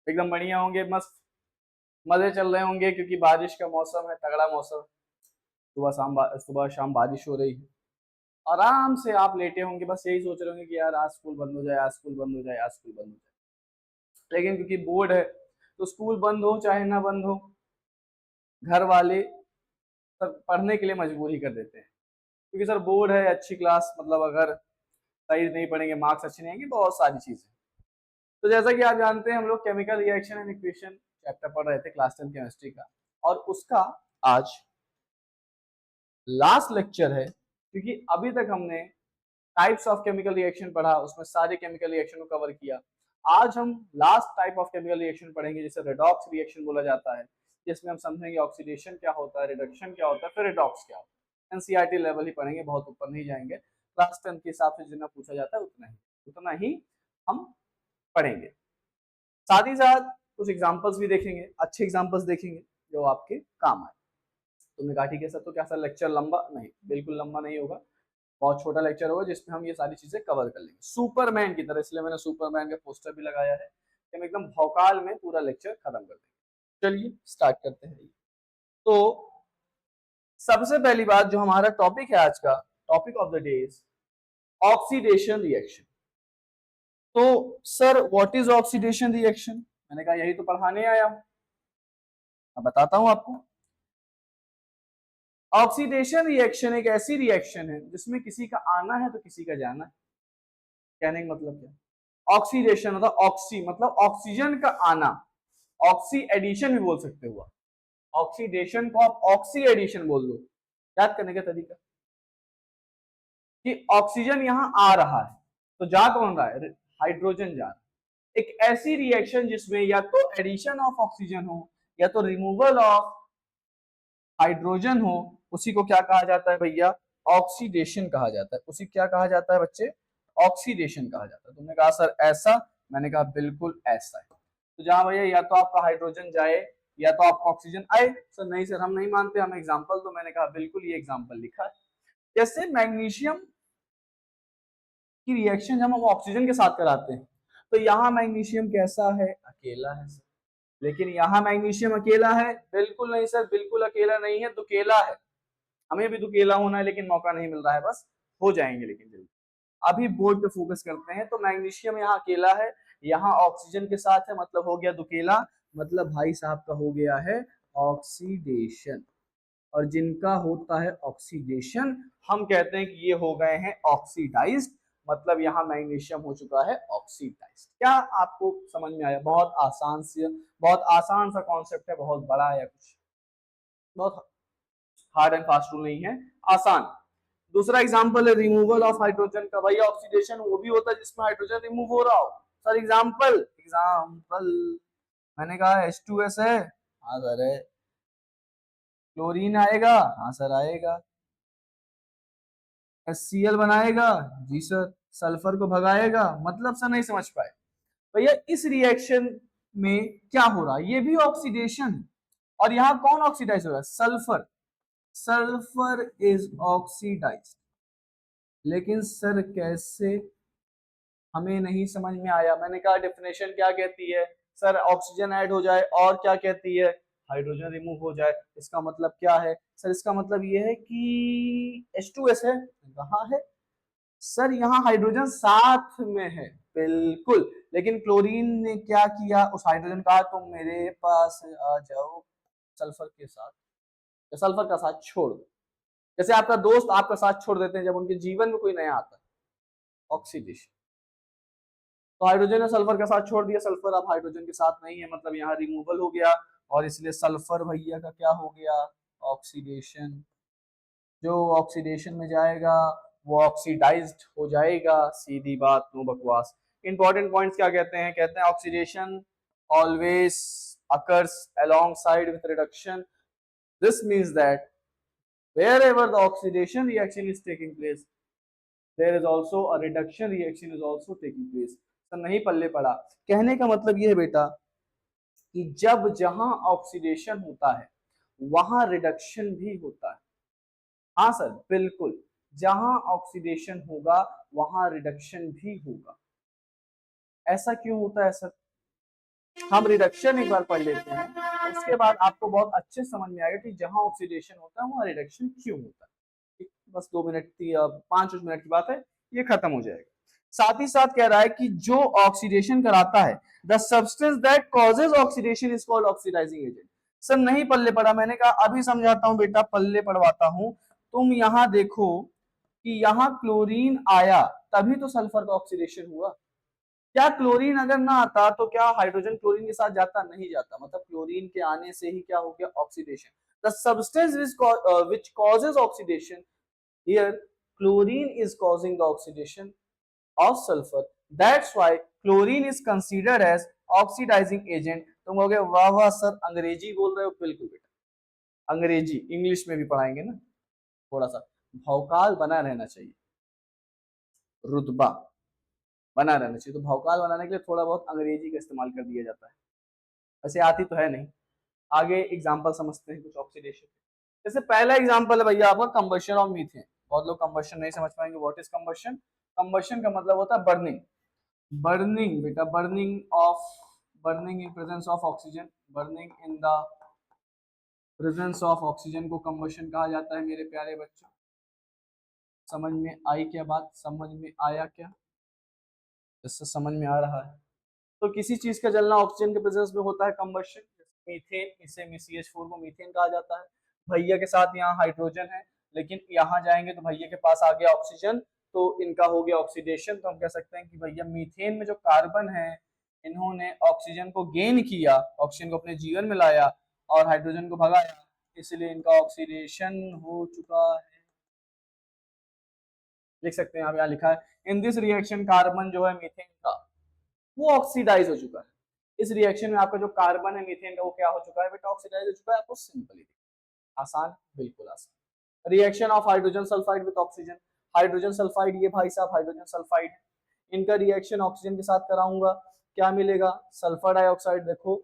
एकदम बढ़िया होंगे, मस्त मजे चल रहे होंगे क्योंकि बारिश का मौसम है, तगड़ा मौसम। सुबह शाम बारिश हो रही है। आराम से आप लेटे होंगे, बस यही सोच रहे होंगे कि यार आज स्कूल बंद हो जाए, आज स्कूल बंद हो जाए, आज स्कूल बंद हो जाए। लेकिन क्योंकि बोर्ड है तो स्कूल बंद हो चाहे ना बंद हो, घर वाले सब पढ़ने के लिए मजबूर ही कर देते हैं। क्योंकि सर बोर्ड है, अच्छी क्लास, मतलब अगर सही नहीं पढ़ेंगे, मार्क्स अच्छे नहीं आएंगे, बहुत सारी चीजें। तो जैसा कि आप जानते हैं, हम लोग chemical reaction and equation chapter पढ़ रहे थे क्लास 10 केमिस्ट्री का, और उसका आज लास्ट लेक्चर है। क्योंकि अभी तक हमने टाइप्स ऑफ केमिकल रिएक्शन पढ़ा, उसमें सारे केमिकल रिएक्शन को कवर किया। आज हम last type of chemical reaction पढ़ेंगे जिसे रेडॉक्स रिएक्शन बोला जाता है, जिसमें हम समझेंगे ऑक्सीडेशन क्या होता है, रिडक्शन क्या होता है, फिर रेडॉक्स क्या होता है। एनसीईआरटी लेवल ही पढ़ेंगे, बहुत ऊपर नहीं जाएंगे। क्लास 10 के हिसाब से जितना पूछा जाता है उतना ही हम पढ़ेंगे। साथ ही साथ कुछ एग्जांपल्स भी देखेंगे, अच्छे एग्जांपल्स देखेंगे जो आपके काम आए। तुमने कहा ठीक है सर, तो क्या सर लेक्चर लंबा? नहीं, बिल्कुल लंबा नहीं होगा, बहुत छोटा लेक्चर होगा जिसमें हम ये सारी चीजें कवर कर लेंगे सुपरमैन की तरह। इसलिए मैंने सुपरमैन का पोस्टर भी लगाया है कि हम एकदम भौकाल में पूरा लेक्चर खत्म कर देंगे। चलिए स्टार्ट करते हैं। तो सबसे पहली बात, जो हमारा टॉपिक है आज का, topic of the day is oxidation reaction. तो sir what is oxidation reaction? मैंने कहा यही तो पढ़ाने आया हूं, अब बताता हूं आपको। ऑक्सीडेशन रिएक्शन एक ऐसी रिएक्शन है जिसमें किसी का आना है तो किसी का जाना है। कहने का मतलब क्या? ऑक्सीडेशन मतलब ऑक्सी मतलब ऑक्सीजन का आना, ऑक्सी एडिशन भी बोल सकते हो। ऑक्सीडेशन को आप ऑक्सी एडिशन बोल दो। याद करने का तरीका कि ऑक्सीजन यहां आ रहा है तो जा कौन रहा है? हाइड्रोजन जा रहा है। एक ऐसी रिएक्शन जिसमें या तो एडिशन ऑफ ऑक्सीजन हो या तो रिमूवल ऑफ हाइड्रोजन हो, उसी को क्या कहा जाता है भैया? ऑक्सीडेशन कहा जाता है। उसी क्या कहा जाता है बच्चे? ऑक्सीडेशन कहा जाता है। तुमने कहा सर ऐसा, मैंने कहा बिल्कुल ऐसा है। तो जहां भैया या तो आपका हाइड्रोजन जाए या तो आपका ऑक्सीजन आए। सर नहीं सर, हम नहीं मानते, हम एग्जाम्पल। तो मैंने कहा बिल्कुल, ये एग्जाम्पल लिखा है। जैसे मैग्नीशियम की रिएक्शन जब हम ऑक्सीजन के साथ कराते हैं तो यहाँ मैग्नीशियम कैसा है? अकेला है सर। लेकिन यहाँ मैग्नीशियम अकेला है? बिल्कुल नहीं सर, बिल्कुल अकेला नहीं है, दुकेला है। हमें भी दुकेला होना है लेकिन मौका नहीं मिल रहा है, बस हो जाएंगे लेकिन जल्दी। अभी बोर्ड पे फोकस करते हैं। तो मैग्नीशियम यहाँ अकेला है, यहाँ ऑक्सीजन के साथ है, मतलब हो गया दुकेला। मतलब भाई साहब का हो गया है ऑक्सीडेशन। और जिनका होता है ऑक्सीडेशन, हम कहते हैं कि ये हो गए हैं ऑक्सीडाइज्ड। मतलब यहाँ मैग्नीशियम हो चुका है ऑक्सीडाइज्ड। क्या आपको समझ में आया? बहुत आसान सा कॉन्सेप्ट है, बहुत बड़ा है, कुछ बहुत हार्ड एंड फास्ट रूल नहीं है, आसान। दूसरा एग्जांपल है रिमूवल ऑफ हाइड्रोजन का। भाई ऑक्सीडेशन वो भी होता है जिसमें हाइड्रोजन रिमूव हो रहा हो। सर एग्जांपल एग्जांपल मैंने कहा H2S है, हाँ सर है। क्लोरीन आएगा, हाँ सर आएगा। HCl बनाएगा, जी सर। सल्फर को भगाएगा, मतलब सर नहीं समझ पाए भैया। इस रिएक्शन में क्या हो रहा है? ये भी ऑक्सीडेशन है। और यहाँ कौन ऑक्सीडाइज हो रहा है? सल्फर। Sulphur is oxidised. लेकिन सर कैसे? हमें नहीं समझ में आया। मैंने कहा डेफिनेशन क्या कहती है? सर ऑक्सीजन ऐड हो जाए और क्या कहती है? हाइड्रोजन रिमूव हो जाए। इसका मतलब क्या है? सर इसका मतलब ये है कि H2S है। कहाँ है सर? यहाँ हाइड्रोजन साथ में है, बिल्कुल। लेकिन क्लोरीन ने क्या किया? उस हाइड्रोजन का तुम मेरे पास आ जाओ सल्फर के साथ, या सल्फर का साथ छोड़ दो। जैसे आपका दोस्त आपका साथ छोड़ देते हैं जब उनके जीवन में कोई नया आता है, ऑक्सीडेशन। तो हाइड्रोजन ने सल्फर का साथ छोड़ दिया, सल्फर अब हाइड्रोजन के साथ नहीं है, मतलब यहाँ रिमूवल हो गया। और इसलिए सल्फर भैया का क्या हो गया? ऑक्सीडेशन। जो ऑक्सीडेशन में जाएगा वो ऑक्सीडाइज्ड हो जाएगा। सीधी बात, नो बकवास। इंपॉर्टेंट पॉइंट्स क्या कहते हैं? कहते हैं oxidation always occurs alongside with reduction. This means that wherever the oxidation reaction is taking place, there is also a reduction reaction is also taking place. तो नहीं पल्ले पड़ा। कहने का मतलब ये है बेटा कि जब जहां ऑक्सीडेशन होता है वहां रिडक्शन भी होता है। हाँ सर बिल्कुल, जहां ऑक्सीडेशन होगा वहां रिडक्शन भी होगा। ऐसा क्यों होता है सर? हम रिडक्शन एक बार पढ़ लेते हैं, उसके बाद आपको बहुत अच्छे समझ में आएगा कि जहां ऑक्सीडेशन होता है वहां रिडक्शन क्यों होता है। बस 2 मिनट की 5 मिनट की बात है, ये खत्म हो जाएगा। साथ ही साथ कह रहा है कि जो ऑक्सीडेशन कराता है, the substance that causes oxidation is called oxidising agent. Sir नहीं पल्ले पड़ा, मैंने कहा अभी समझाता हूं बेटा, पल्ले पढ़वाता हूं। तुम यहां देखो कि यहां क्लोरीन आया तभी तो सल्फर का ऑक्सीडेशन हुआ। क्या क्लोरीन अगर ना आता तो क्या हाइड्रोजन क्लोरीन के साथ जाता? नहीं जाता। मतलब क्लोरीन के आने से ही क्या हो गया? Oxidation. The substance which causes oxidation, here chlorine is causing the oxidation of sulfur, that's why chlorine is considered as oxidizing agent। तुम कहोगे वाह वाह सर अंग्रेजी बोल रहे हो। बिल्कुल बेटा, अंग्रेजी इंग्लिश में भी पढ़ाएंगे ना, थोड़ा सा भौकाल बना रहना चाहिए, रुतबा बना रहना चाहिए। तो भौकाल बनाने के लिए थोड़ा बहुत अंग्रेजी का इस्तेमाल कर दिया जाता है, वैसे आती तो है नहीं। आगे एग्जांपल समझते हैं कुछ ऑक्सीडेशन। जैसे पहला एग्जांपल है भैया आपका कंबशन ऑफ मीथेन। बहुत लोग कंबशन नहीं समझ पाएंगे, व्हाट इज कंबशन। कंबशन का मतलब होता है बर्निंग। बर्निंग बेटा, burning in presence of oxygen, burning in the presence of oxygen को कंबशन कहा जाता है मेरे प्यारे बच्चों। समझ में आई क्या बात? समझ में आया क्या? इससे समझ में आ रहा है? तो किसी चीज का जलना ऑक्सीजन के प्रेजेंस में होता है कंबशन। मीथेन, इसे CH4 को मीथेन कहा जाता है। भैया के साथ यहाँ हाइड्रोजन है, लेकिन यहाँ जाएंगे तो भैया के पास आ गया ऑक्सीजन, तो इनका हो गया ऑक्सीडेशन। तो हम कह सकते हैं कि भैया मीथेन में जो कार्बन है, इन्होंने ऑक्सीजन को गेन किया, ऑक्सीजन को अपने जीवन में लाया और हाइड्रोजन को भगाया, इसलिए इनका ऑक्सीडेशन हो चुका है। लिख सकते हैं, यहाँ लिखा है इन दिस रिएक्शन कार्बन जो है मीथेन का, वो ऑक्सीडाइज हो चुका है। इस रिएक्शन में आपका जो कार्बन है मीथेन का, वो क्या हो चुका है बेटा? ऑक्सीडाइज हो चुका है। आपको सिंपली आसान, बिल्कुल आसान। Reaction of hydrogen sulphide with oxygen. Hydrogen sulphide, ये भाई साहब हाइड्रोजन सल्फाइड, इनका रिएक्शन ऑक्सीजन के साथ कराऊंगा, क्या मिलेगा? Sulphur dioxide. देखो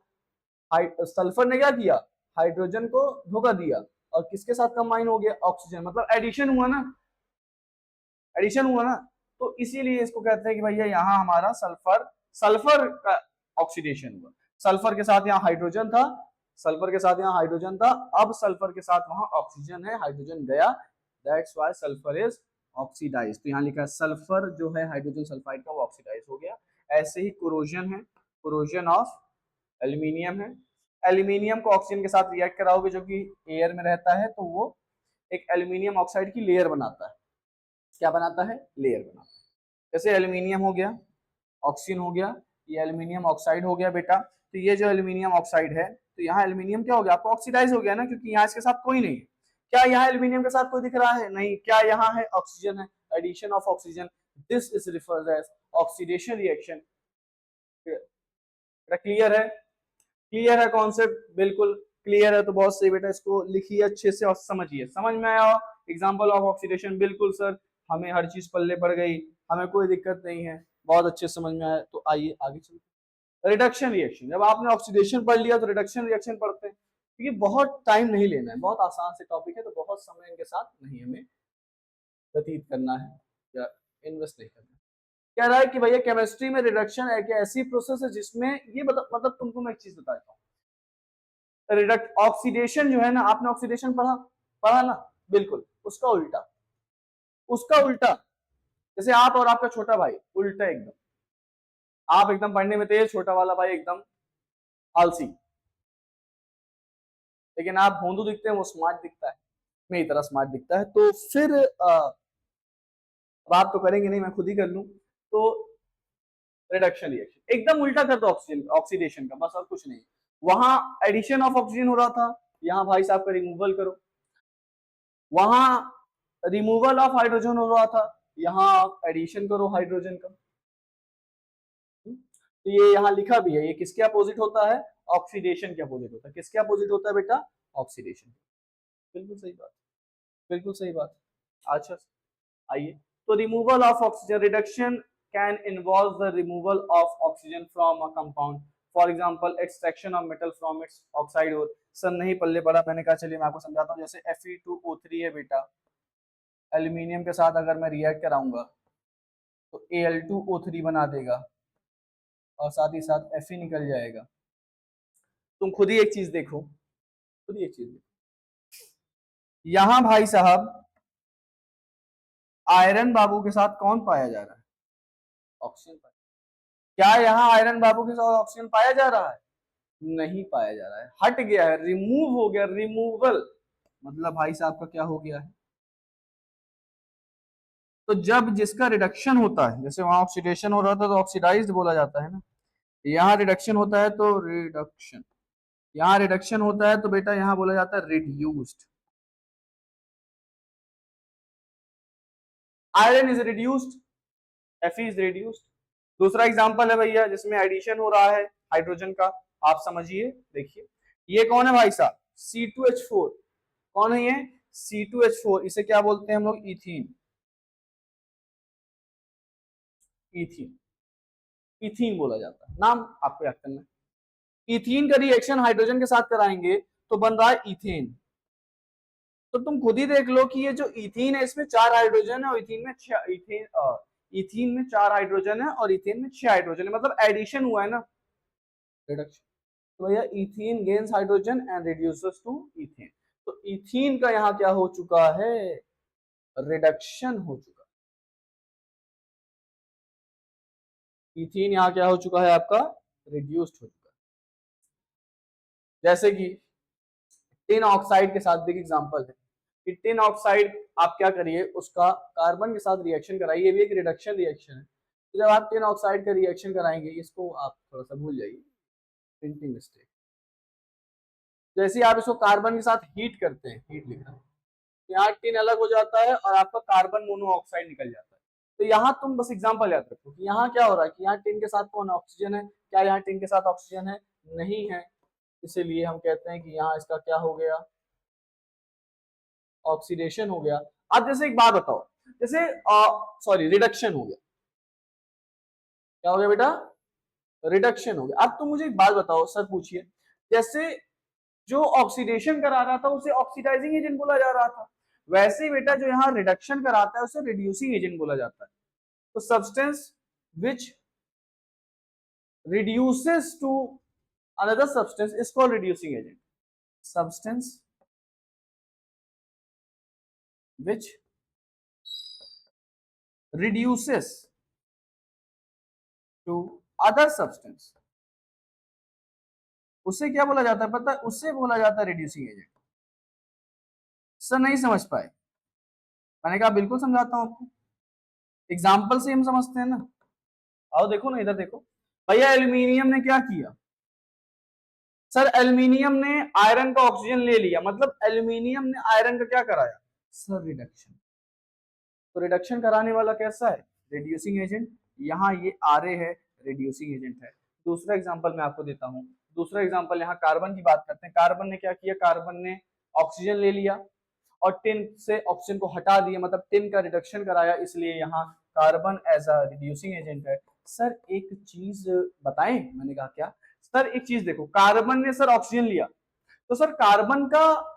सल्फर ने क्या किया? हाइड्रोजन को धोखा दिया और किसके साथ कंबाइन हो गया? ऑक्सीजन। मतलब एडिशन हुआ ना, एडिशन हुआ ना। तो इसीलिए इसको कहते हैं कि भैया यहाँ हमारा सल्फर, सल्फर का ऑक्सीडेशन हुआ। सल्फर के साथ यहाँ हाइड्रोजन था, सल्फर के साथ यहाँ हाइड्रोजन था, अब सल्फर के साथ वहां ऑक्सीजन है, हाइड्रोजन गया, that's why sulphur is oxidise. तो यहाँ लिखा है सल्फर जो है हाइड्रोजन सल्फाइड का, वो ऑक्सीडाइज हो गया। ऐसे ही कोरोजन है, कोरोजन ऑफ एल्यूमिनियम है। एल्यूमिनियम को ऑक्सीजन के साथ रिएक्ट कराओगे जो कि एयर में रहता है, तो वो एक एल्यूमिनियम ऑक्साइड की लेयर बनाता है। क्या बनाता है? लेयर बनाता है। जैसे एल्यूमिनियम हो गया, ऑक्सीजन हो गया, ये एल्यूमिनियम ऑक्साइड हो गया बेटा। तो ये जो एल्यूमिनियम ऑक्साइड है, तो यहाँ एल्यूमिनियम क्या हो गया? आपको ऑक्सीडाइज हो गया ना, क्योंकि यहाँ इसके साथ कोई नहीं है। क्या यहाँ एल्यूमिनियम के साथ कोई दिख रहा है? नहीं। क्या यहाँ है? ऑक्सीजन है, addition of oxygen, this is referred as oxidation reaction. Clear है? क्लियर है कॉन्सेप्ट? बिल्कुल क्लियर है। तो बहुत सही बेटा, इसको लिखिए अच्छे से और समझिए। समझ में आया एग्जांपल ऑफ ऑक्सीडेशन? बिल्कुल सर, हमें हर चीज पल्ले पड़ गई, हमें कोई दिक्कत नहीं है, बहुत अच्छे समझ में आया। तो आइए आगे चलते। रिडक्शन रिएक्शन, जब आपने ऑक्सीडेशन पढ़ लिया तो रिडक्शन रिएक्शन पढ़ते हैं, क्योंकि बहुत टाइम नहीं लेना है, बहुत आसान से टॉपिक है, तो बहुत समय इनके साथ नहीं हमें व्यतीत करना है या इन्वेस्ट नहीं करना है। कह रहा है कि भैया केमिस्ट्री में रिडक्शन एक ऐसी प्रोसेस है जिसमें ये मतलब तुमको मैं एक चीज बताता हूँ। रिडक्ट ऑक्सीडेशन जो है ना, आपने ऑक्सीडेशन पढ़ा पढ़ा ना? बिल्कुल उसका उल्टा, उसका उल्टा। जैसे आप और आपका छोटा भाई, उल्टा एकदम। आप एकदम पढ़ने में तेज, छोटा वाला भाई एकदम आलसी। लेकिन आप भोंदू दिखते हैं, वो स्मार्ट दिखता है, मेरी तरह स्मार्ट दिखता है। तो फिर अब आप तो करेंगे नहीं, मैं खुद ही कर लूं। तो रिडक्शन रिएक्शन एकदम उल्टा कर दो ऑक्सीजन ऑक्सीडेशन का, बस और कुछ नहीं। वहां एडिशन ऑफ ऑक्सीजन हो रहा था, यहाँ भाई साहब का रिमूवल करो। वहां रिमूवल ऑफ हाइड्रोजन हो रहा था, यहाँ एडिशन करो हाइड्रोजन का। तो ये यहाँ लिखा भी है, ये किसके अपोजिट होता है? ऑक्सीडेशन के अपोजिट होता है। किसके अपोजिट होता है बेटा? ऑक्सीडेशन। बिल्कुल सही बात, बिल्कुल सही बात। अच्छा आइए, तो removal of oxygen, reduction can involve the removal of oxygen from a compound, for example extraction of metal from its oxide. और सर नहीं पल्ले पड़ा, मैंने कहा चलिए मैं आपको समझाता हूँ। जैसे Fe2O3 है बेटा, एल्यूमिनियम के साथ अगर मैं रिएक्ट कराऊंगा तो Al2O3 बना देगा और साथ ही साथ Fe निकल जाएगा। तुम खुद ही एक चीज देखो, खुद ही एक चीज देखो, यहां भाई साहब आयरन बाबू के साथ कौन पाया जा रहा है? ऑक्सीजन पाया। क्या यहाँ आयरन बाबू के साथ ऑक्सीजन पाया जा रहा है? नहीं पाया जा रहा है, हट गया है, रिमूव हो गया, रिमूवल मतलब भाई साहब का क्या हो गया है? तो जब जिसका रिडक्शन होता है, जैसे वहां ऑक्सीडेशन हो रहा था तो ऑक्सीडाइज्ड बोला जाता है ना, यहाँ रिडक्शन होता है तो रिडक्शन, यहाँ रिडक्शन होता है तो बेटा यहाँ बोला जाता है reduced. Iron is reduced, Fe is reduced. दूसरा एग्जांपल है भैया जिसमें एडिशन हो रहा है हाइड्रोजन का, आप समझिए, देखिए ये कौन है भाई साहब? C2H4। कौन है ये? C2H4। इसे क्या बोलते हैं हम लोग? इथीन। इथीन, इथीन बोला जाता है, नाम आपको याद करना है। इथीन का रिएक्शन हाइड्रोजन के साथ कराएंगे तो बन रहा है इथेन। तो तुम खुद ही देख लो कि ये जो इथीन है इसमें 4 हाइड्रोजन है और इथीन में 6, इथीन में 4 हाइड्रोजन है और इथेन में 6 हाइड्रोजन है, मतलब एडिशन हुआ है ना, रिडक्शन। तो भैया ethene gains hydrogen and reduces to ethane. तो इथीन का यहाँ क्या हो चुका है? रिडक्शन हो चुका है। इथीन यहाँ क्या हो चुका है आपका? रिड्यूस्ड हो चुका है। जैसे कि टिन ऑक्साइड के साथ भी एग्जांपल है कि टिन ऑक्साइड आप क्या करिए, उसका कार्बन के साथ रिएक्शन कराइए, ये भी एक रिडक्शन रिएक्शन है। तो जब आप टिन ऑक्साइड का रिएक्शन कराएंगे, इसको आप थोड़ा सा भूल जाइए, प्रिंटिंग मिस्टेक। जैसे आप इसको कार्बन के साथ हीट करते हैं, हीट लिख रहा है, तो यहाँ टिन अलग हो जाता है और आपका कार्बन मोनोऑक्साइड निकल जाता है। तो यहाँ तुम बस एग्जांपल याद रखो कि यहाँ क्या हो रहा है कि यहाँ टिन के साथ कौन ऑक्सीजन है? क्या यहाँ टिन के साथ ऑक्सीजन है? नहीं है। इसीलिए हम कहते हैं कि यहाँ इसका क्या हो गया? ऑक्सीडेशन हो गया। अब जैसे एक बात बताओ, जैसे सॉरी रिडक्शन हो गया, क्या हो गया बेटा? रिडक्शन हो गया। अब तुम मुझे एक बात बताओ, सर पूछिए, जैसे जो ऑक्सीडेशन करा रहा था उसे ऑक्सीडाइजिंग एजेंट बोला जा रहा था, वैसे बेटा जो यहाँ रिडक्शन कराता है उसे रिड्यूसिंग एजेंट बोला जाता है। तो substance which reduces to another substance is called reducing agent. Substance which reduces to other substance, उसे क्या बोला जाता है पता है? उसे बोला जाता है रिड्यूसिंग एजेंट। सर नहीं समझ पाए? मैंने कहा बिल्कुल समझाता हूं आपको, एग्जाम्पल से हम समझते हैं ना। आओ देखो ना, इधर देखो भैया, एल्यूमिनियम ने क्या किया? सर एल्यूमिनियम ने आयरन का ऑक्सीजन ले लिया, मतलब एल्यूमिनियम ने आयरन का क्या कराया? Sir reduction. तो रिडक्शन कराने वाला कैसा है? Reducing agent. यहाँ ये आरए है, रिड्यूसिंग एजेंट है। दूसरा एग्जांपल मैं आपको देता हूँ, दूसरा एग्जांपल यहाँ कार्बन की बात करते हैं। कार्बन ने क्या किया? कार्बन ने ऑक्सीजन ले लिया और टिन से ऑक्सीजन को हटा दिया, मतलब टिन का रिडक्शन कराया, इसलिए यहाँ carbon as a reducing agent है। सर एक चीज बताएं, मैंने कहा क्या? सर एक चीज देखो, कार्बन ने सर ऑक्सीजन लिया, तो सर कार्बन का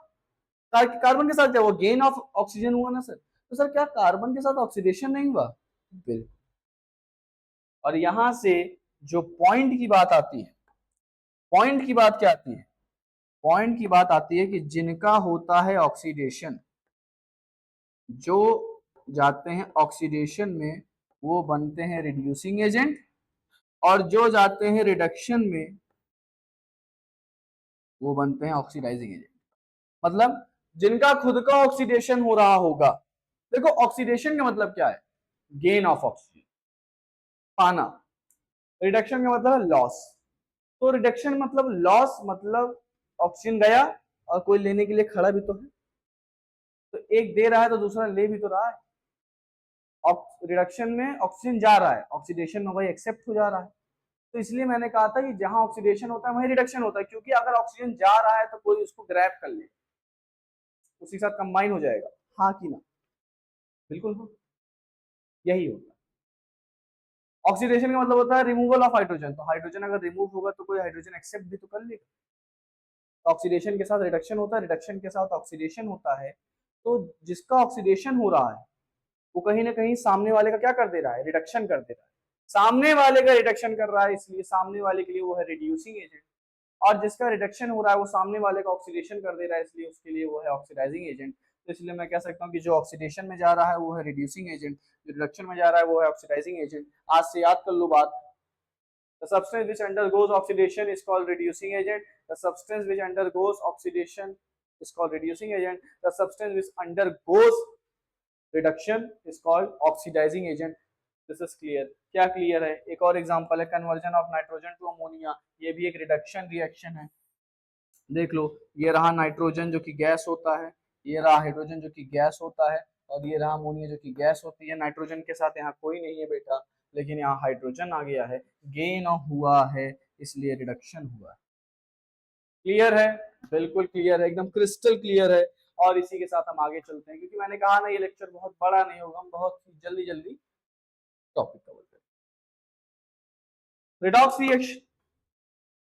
कार्बन के साथ क्या हुआ? गेन ऑफ ऑक्सीजन हुआ ना सर। तो सर क्या कार्बन के साथ ऑक्सीडेशन नहीं हुआ? बिल्कुल। और यहां से जो पॉइंट की बात आती है, पॉइंट की बात क्या आती है? पॉइंट की बात आती है कि जिनका होता है ऑक्सीडेशन, जो जाते हैं ऑक्सीडेशन में वो बनते हैं रिड्यूसिंग एजेंट, और जो जाते हैं रिडक्शन में वो बनते हैं ऑक्सीडाइजिंग एजेंट। मतलब जिनका खुद का ऑक्सीडेशन हो रहा होगा, देखो ऑक्सीडेशन का मतलब क्या है? गेन ऑफ ऑक्सीजन, पाना। रिडक्शन का मतलब है लॉस। तो रिडक्शन मतलब लॉस, मतलब ऑक्सीजन गया और कोई लेने के लिए खड़ा भी तो है, तो एक दे रहा है तो दूसरा ले भी तो रहा है। रिडक्शन में ऑक्सीजन जा रहा है, ऑक्सीडेशन में वही एक्सेप्ट हो जा रहा है। तो इसलिए मैंने कहा था कि जहां ऑक्सीडेशन होता है वहीं रिडक्शन होता है, क्योंकि अगर ऑक्सीजन जा रहा है तो कोई उसको ग्रैब कर ले, उसी के साथ कंबाइन हो जाएगा। हाँ कि ना? बिल्कुल हो, यही होता है। ऑक्सीडेशन का मतलब होता है रिमूवल ऑफ हाइड्रोजन, तो हाइड्रोजन अगर रिमूव होगा तो कोई हाइड्रोजन एक्सेप्ट भी तो कर लेगा। ऑक्सीडेशन के साथ रिडक्शन होता है, रिडक्शन के साथ ऑक्सीडेशन होता है। तो जिसका ऑक्सीडेशन हो रहा है वो कहीं ना कहीं सामने वाले का क्या कर दे रहा है? रिडक्शन कर दे रहा है। सामने वाले का रिडक्शन कर रहा है, इसलिए सामने वाले के लिए वो है रिड्यूसिंग एजेंट। और जिसका रिडक्शन हो रहा है वो सामने वाले का ऑक्सीडेशन कर दे रहा है, इसलिए उसके लिए वो है ऑक्सीडाइजिंग एजेंट। तो इसलिए मैं कह सकता हूँ कि जो ऑक्सीडेशन में जा रहा है वो है रिड्यूसिंग एजेंट, जो रिडक्शन में जा रहा है वो है ऑक्सीडाइजिंग एजेंट। आज से याद कर लो बात। The substance which undergoes oxidation is called reducing agent. The substance which undergoes oxidation is called reducing agent. The substance which undergoes reduction is called oxidizing agent. This is clear. क्या clear है? एक और example है conversion of nitrogen to ammonia. ये भी एक reduction reaction है। देख लो, ये रहा नाइट्रोजन जो कि गैस होता है, ये रहा हाइड्रोजन जो कि गैस होता है, और ये रहा अमोनिया जो कि गैस होती है। नाइट्रोजन के साथ यहाँ कोई नहीं है बेटा, लेकिन यहाँ हाइड्रोजन आ गया है, गेन हुआ है, इसलिए रिडक्शन हुआ है। क्लियर है? बिल्कुल क्लियर है, एकदम क्रिस्टल क्लियर है। और इसी के साथ हम आगे चलते हैं, क्योंकि मैंने कहा ना ये लेक्चर बहुत बड़ा नहीं होगा, हम बहुत जल्दी जल्दी टॉपिक कवर करें। Redox reaction,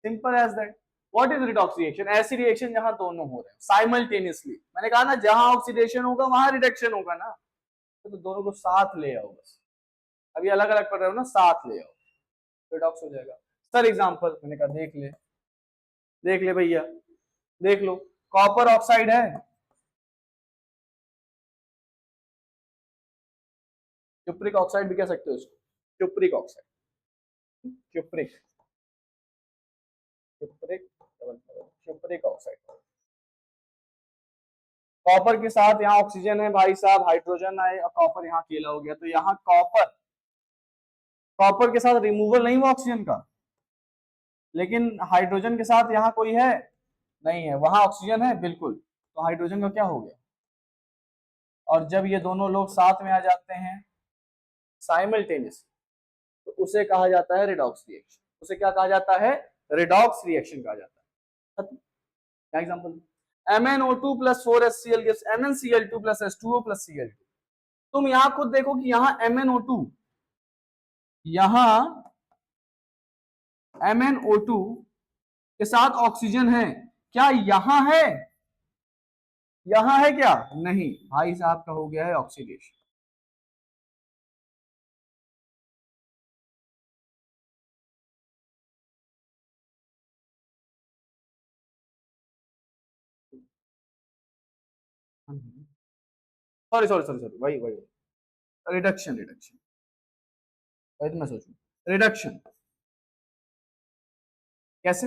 simple as that. What is redox reaction? ऐसी रिएक्शन जहां दोनों हो रहे हैं साइमल्टेनियसली। मैंने कहा ना जहां ऑक्सीडेशन होगा वहां रिडक्शन होगा ना, तो दोनों को साथ ले आओ बस। अभी अलग अलग पढ़ रहे हो ना, साथ ले आओ, रिडॉक्स हो जाएगा। सर एग्जांपल मैंने कहा देख ले भैया, देख लो, कॉपर ऑक्साइड है, क्यूप्रिक ऑक्साइड भी कह सकते हो इसको, cupric oxide, cupric cupric cupric oxide. Copper के साथ यहाँ ऑक्सीजन है भाई साहब, हाइड्रोजन आए और कॉपर यहाँ अकेला हो गया, तो यहाँ कॉपर, कॉपर के साथ रिमूवल नहीं हुआ ऑक्सीजन का, लेकिन हाइड्रोजन के साथ यहाँ कोई है नहीं है, वहां ऑक्सीजन है बिल्कुल, तो हाइड्रोजन का क्या हो गया। और जब ये दोनों लोग साथ में आ जाते हैं साइमल्टेनियस, तो उसे कहा जाता है रिडॉक्स रिएक्शन। उसे क्या कहा जाता है? रिडॉक्स रिएक्शन कहा जाता है। क्या example? MnO2 plus 4HCl gives MnCl2 plus H2O plus Cl2। तुम यहां खुद देखो कि यहां MnO2, यहां MnO2 के साथ ऑक्सीजन है, क्या यहां है? यहां है क्या? नहीं भाई साहब का हो गया है oxidation. Sorry sorry sorry sorry, वही वही रिडक्शन रिडक्शन, वही तो मैं सोचूं, रिडक्शन कैसे?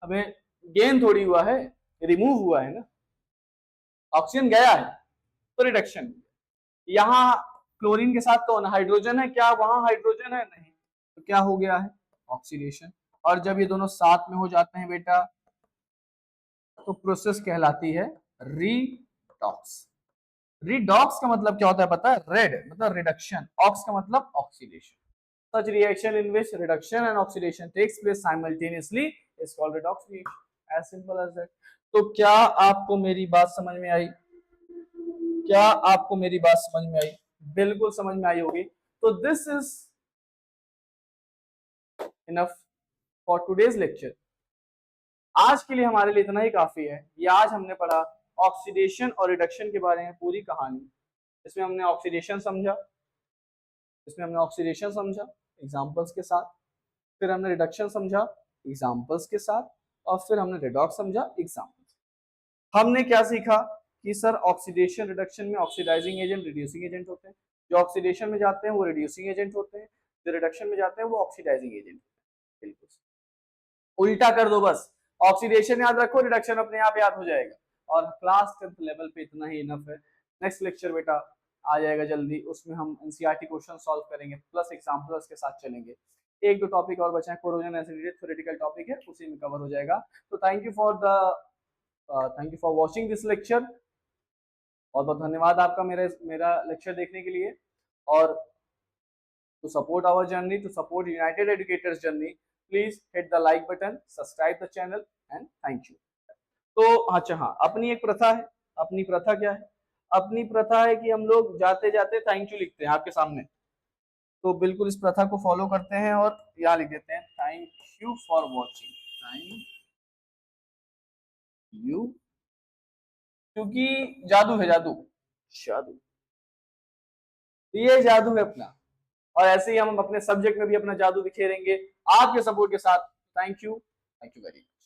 अबे गेन थोड़ी हुआ है, रिमूव हुआ है ना, ऑक्सीजन गया है तो रिडक्शन। यहाँ क्लोरीन के साथ कौन हाइड्रोजन है, क्या वहां हाइड्रोजन है? नहीं, तो क्या हो गया है? ऑक्सीडेशन। और जब ये दोनों साथ में हो जाते हैं बेटा, तो प्रोसेस कहलाती है रीडॉक्स। रिडॉक्स का मतलब क्या होता है पता है? रेड मतलब रिडक्शन, ऑक्स का मतलब oxidation. Such reaction in which reduction and oxidation takes place simultaneously is called redox reaction. As simple as that. तो क्या आपको मेरी बात समझ में आई? क्या आपको मेरी बात समझ में आई? बिल्कुल समझ में आई होगी। तो this is enough for today's lecture. आज के लिए हमारे लिए इतना ही काफी है। ये आज हमने पढ़ा ऑक्सीडेशन और रिडक्शन के बारे में पूरी कहानी। इसमें हमने ऑक्सीडेशन समझा, एग्जांपल्स के साथ, फिर हमने रिडक्शन समझा एग्जांपल्स के साथ, और फिर हमने रिडॉक्स समझा एग्जांपल्स। हमने क्या सीखा कि सर ऑक्सीडेशन रिडक्शन में ऑक्सीडाइजिंग एजेंट रिड्यूसिंग एजेंट होते हैं, जो ऑक्सीडेशन में जाते हैं वो रिड्यूसिंग एजेंट होते हैं, जो रिडक्शन में जाते हैं वो ऑक्सीडाइजिंग एजेंट होते हैं। बिल्कुल उल्टा कर दो बस, ऑक्सीडेशन याद रखो, रिडक्शन अपने आप याद हो जाएगा। और क्लास 10th लेवल पे इतना ही इनफ है। नेक्स्ट लेक्चर बेटा आ जाएगा जल्दी, उसमें हम एनसीईआरटी क्वेश्चन सॉल्व करेंगे प्लस एग्जांपल्स के साथ चलेंगे। एक दो टॉपिक और बचे हैं, कोरोजन एसिडिटी थ्योरेटिकल टॉपिक है, उसी में कवर हो जाएगा। तो thank you for watching this lecture. बहुत बहुत धन्यवाद आपका मेरा लेक्चर देखने के लिए। और to support our journey, to support United Educators journey, please hit the like button, subscribe the channel and thank you। तो अच्छा हाँ, अपनी एक प्रथा है। अपनी प्रथा क्या है? अपनी प्रथा है कि हम लोग जाते जाते थैंक यू लिखते हैं आपके सामने। तो बिल्कुल इस प्रथा को फॉलो करते हैं और यहाँ लिख देते हैं thank you for watching, thank you, क्योंकि जादू है, जादू जादू, ये जादू है अपना। और ऐसे ही हम अपने सब्जेक्ट में भी अपना जादू बिखेरेंगे आपके सपोर्ट के साथ। Thank you. Thank you very much.